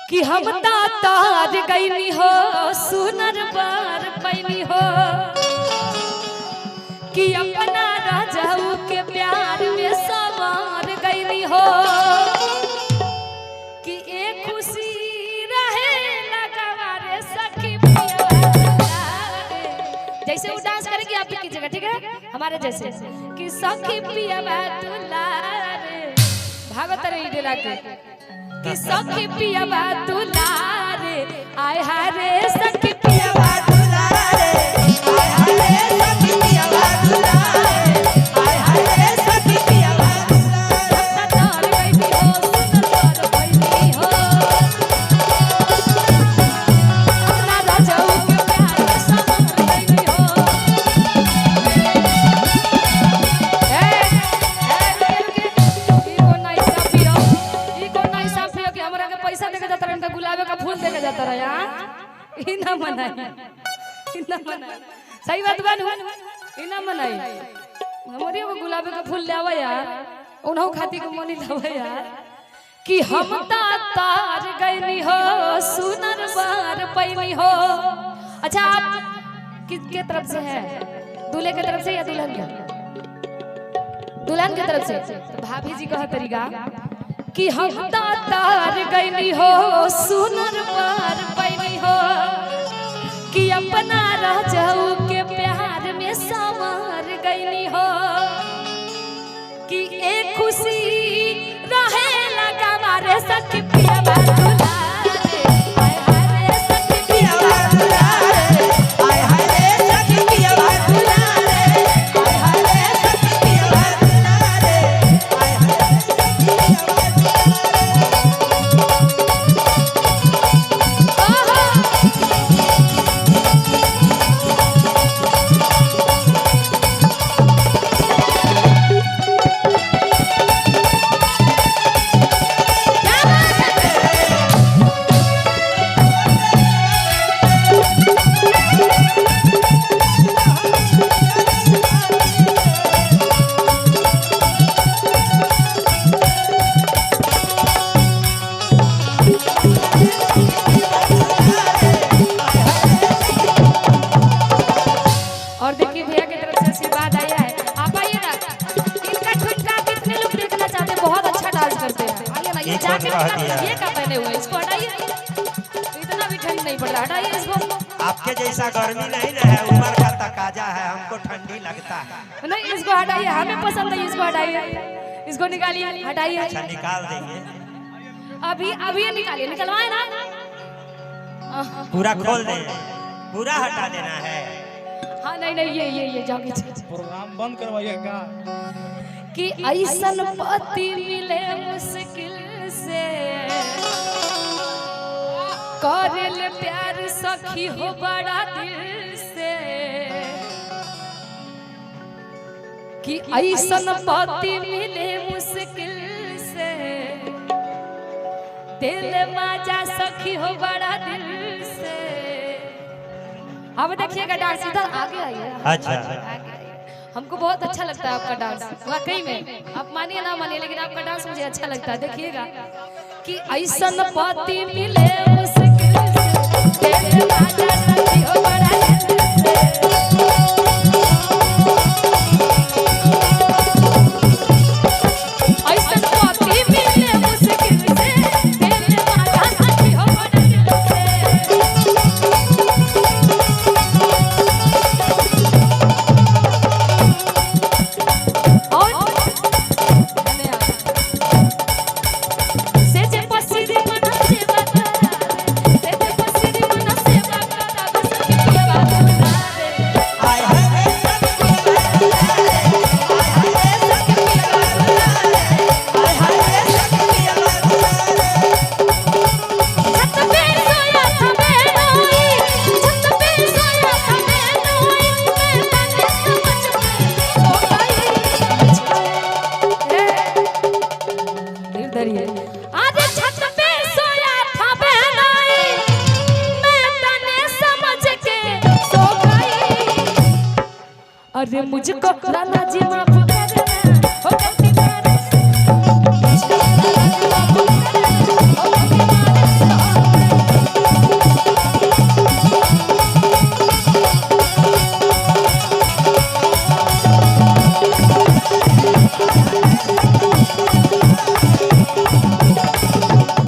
कि हम तार गईनी हो सुनर बार पैनी हो कि अपना राजाऊ के प्यार में सवार गईनी हो कि एक खुशी रहे लगावारे सखी पिया। जैसे वो डांस करेंगे आप भी कीजिएगा, ठीक है हमारे जैसे कि सखी पिया दुलारे भागवत रे डेला के कि सखी पिया दुलारे आय हाय रे सखी पिया दुलारे आय हाय रे सखी पिया दुलारे आय हाय रे सखी पिया दुलारे तार गईनी हो सुंदर तार गईनी हो अपना राजाऊ के प्यार में सवार गईनी हो। पैसा देके जाता रहा, गुलाब का फूल देके जाता रहा यार, ई ना मनाई, ई ना मनाई, सही बात बानू, ई ना मनाई। हमारे वो गुलाब का फूल लावा यार, उन्हों खाती को मोनी लावा यार कि हम तार गईनी हो सुनर बार पैनी हो। अच्छा आप किसके तरफ से है, दूल्हे के तरफ से या दुल्हन के? दुल्हन की तरफ से। तो भाभी जी कहा तरीका कि हम तार गईनी हो सुनर बार पैनी हो कि अपना राजाऊ के प्यार में सवार गईनी हो कि एक खुशी रहे लगा मारे सखी पिया दुलारे आय हाय रे सखी पिया दुलारे आय हाय रे सखी पिया दुलारे आय हाय रे सखी पिया दुलारे आय हाय ये क्या पहने हुए, इसको हटाइए, इतना भी ठंड नहीं पड़ रहा, हटाइए इसको। आपके जैसा गर्मी नहीं ना है, उम्र का तकाजा है, हमको ठंडी लगता है। नहीं इसको हटाइए, हमें पसंद है, इसको हटाइए, इसको निकालिए, हटाइए। अच्छा निकाल देंगे, अभी अभी निकालिए, निकलवाए ना, पूरा खोल दे, पूरा हटा देना है। हाँ नहीं नहीं ये जाओगे प्रोग्राम बंद करवाइएगा कि ऐसन पति मिले मुश्किल से करेल प्यार सखी हो बड़ा दिल से कि ऐसन पति मिले मुश्किल से दिल माजा सखी हो बड़ा दिल से। अब देखिएगा डांस इधर आगे आइए। अच्छा हमको बहुत अच्छा लगता है आपका डांस, वाकई में, आप मानिए ना मानिए लेकिन आपका डांस मुझे अच्छा लगता है। देखिएगा कि ऐसन पति मिले मुश्किल से दिल माजा सखी हो बड़ा दिल से। ऐसन पति मिले मुश्किल से दिल माजा सखी हो बड़ा दिल से। अरे मुझको नाना जी माफ